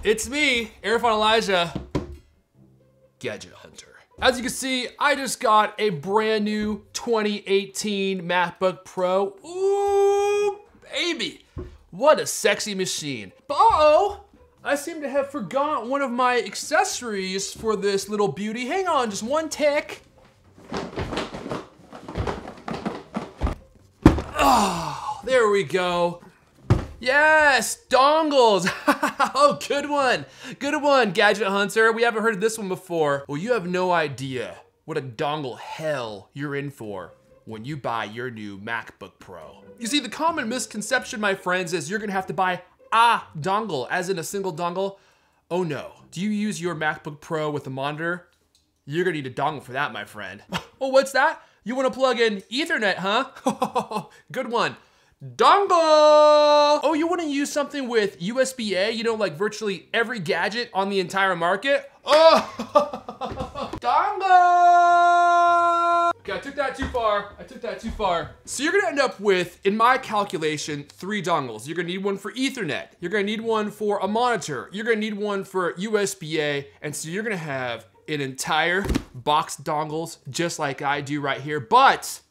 It's me, Erfon Elijah, Gadget Hunter. As you can see, I just got a brand new 2018 MacBook Pro. Ooh, baby. What a sexy machine. But uh-oh, I seem to have forgot one of my accessories for this little beauty. Hang on, just one tick. Oh, there we go. Yes, dongles. Oh, good one. Good one, Gadget Hunter. We haven't heard of this one before. Well, you have no idea what a dongle hell you're in for when you buy your new MacBook Pro. You see, the common misconception, my friends, is you're gonna have to buy a dongle, as in a single dongle. Oh no. Do you use your MacBook Pro with a monitor? You're gonna need a dongle for that, my friend. Oh, what's that? You wanna plug in Ethernet, huh? Good one. Dongle! Oh, you wanna use something with USB-A? You know, like virtually every gadget on the entire market? Oh! Dongle! Okay, I took that too far. So you're gonna end up with, in my calculation, 3 dongles. You're gonna need one for Ethernet. You're gonna need one for a monitor. You're gonna need one for USB-A. And so you're gonna have an entire box of dongles, just like I do right here. But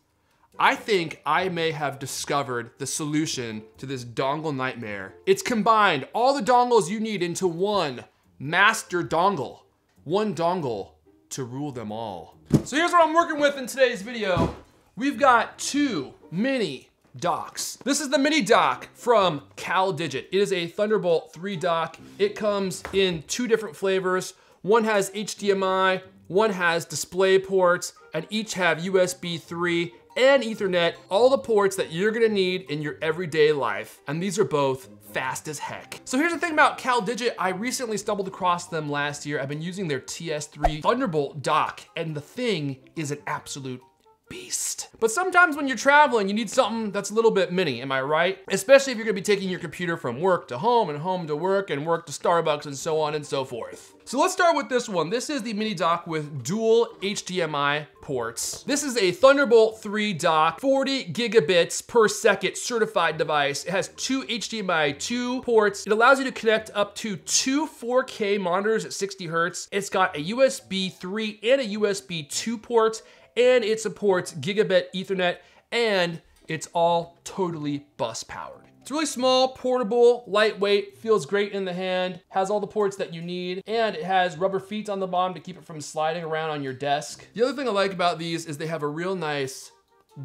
I think I may have discovered the solution to this dongle nightmare. It's combined all the dongles you need into one master dongle. One dongle to rule them all. So here's what I'm working with in today's video. We've got 2 mini docks. This is the miniDock from CalDigit. It is a Thunderbolt 3 dock. It comes in 2 different flavors. One has HDMI, one has DisplayPort, and each have USB 3 and Ethernet, all the ports that you're gonna need in your everyday life. And these are both fast as heck. So here's the thing about CalDigit. I recently stumbled across them last year. I've been using their TS3 Thunderbolt dock, and the thing is an absolute beast. But sometimes when you're traveling, you need something that's a little bit mini, am I right? Especially if you're gonna be taking your computer from work to home and home to work and work to Starbucks and so on and so forth. So let's start with this one. This is the miniDock with dual HDMI ports. This is a Thunderbolt 3 dock, 40 gigabits per second certified device. It has 2 HDMI 2 ports. It allows you to connect up to 2 4K monitors at 60 Hertz. It's got a USB 3 and a USB 2 port, and it supports gigabit Ethernet, and it's all totally bus powered. It's really small, portable, lightweight, feels great in the hand, has all the ports that you need, and it has rubber feet on the bottom to keep it from sliding around on your desk. The other thing I like about these is they have a real nice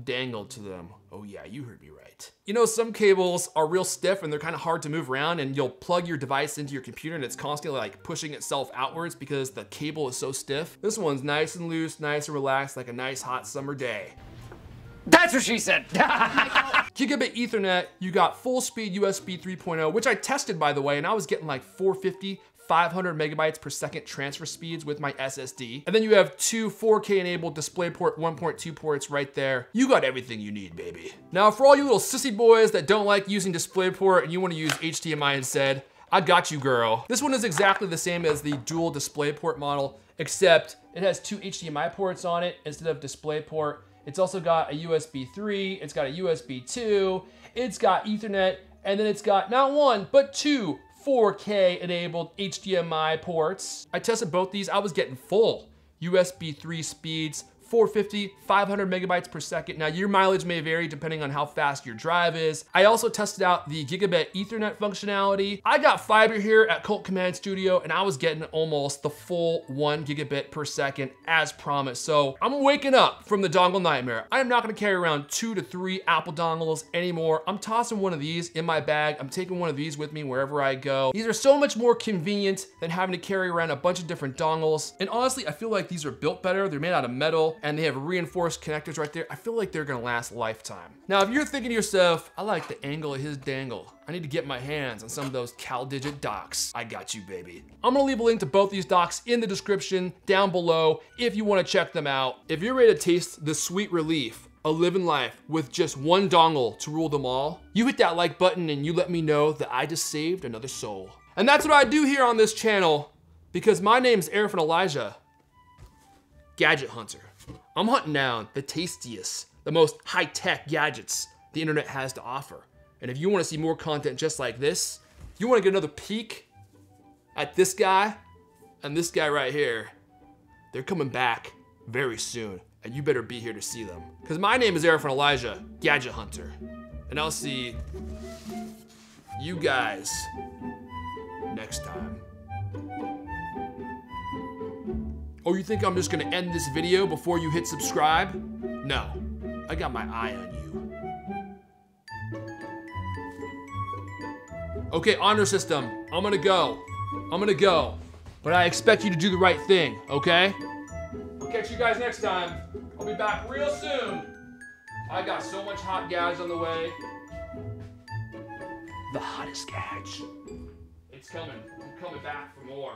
dangle to them. Oh yeah, you heard me right. You know, some cables are real stiff and they're kind of hard to move around, and you'll plug your device into your computer and it's constantly like pushing itself outwards because the cable is so stiff. This one's nice and loose, nice and relaxed, like a nice hot summer day. That's what she said. Gigabit Ethernet, you got full speed USB 3.0, which I tested by the way, and I was getting like 450, 500 megabytes per second transfer speeds with my SSD. And then you have 2 4K enabled DisplayPort 1.2 ports right there. You got everything you need, baby. Now for all you little sissy boys that don't like using DisplayPort and you wanna use HDMI instead, I got you, girl. This one is exactly the same as the dual DisplayPort model, except it has 2 HDMI ports on it instead of DisplayPort. It's also got a USB 3, it's got a USB 2, it's got Ethernet, and then it's got not 1, but 2 4K enabled HDMI ports. I tested both these, I was getting full USB 3 speeds, 450, 500 megabytes per second. Now your mileage may vary depending on how fast your drive is. I also tested out the gigabit Ethernet functionality. I got fiber here at Cult Command Studio and I was getting almost the full 1 gigabit per second as promised. So I'm waking up from the dongle nightmare. I am not gonna carry around 2 to 3 Apple dongles anymore. I'm tossing one of these in my bag. I'm taking one of these with me wherever I go. These are so much more convenient than having to carry around a bunch of different dongles. And honestly, I feel like these are built better. They're made out of metal and they have reinforced connectors right there. I feel like they're gonna last a lifetime. Now, if you're thinking to yourself, I like the angle of his dangle. I need to get my hands on some of those CalDigit docks. I got you, baby. I'm gonna leave a link to both these docks in the description down below if you wanna check them out. If you're ready to taste the sweet relief of living life with just one dongle to rule them all, you hit that like button and you let me know that I just saved another soul. And that's what I do here on this channel, because my name's Erfon Elijah, Gadget Hunter. I'm hunting down the tastiest, the most high-tech gadgets the internet has to offer. And if you want to see more content just like this, you want to get another peek at this guy and this guy right here. They're coming back very soon, and you better be here to see them. Because my name is Erfon Elijah, Gadget Hunter, and I'll see you guys next time. Oh, you think I'm just gonna end this video before you hit subscribe? No, I got my eye on you. Okay, honor system, I'm gonna go. But I expect you to do the right thing, okay? I'll catch you guys next time. I'll be back real soon. I got so much hot gas on the way. The hottest gas. It's coming. I'm coming back for more.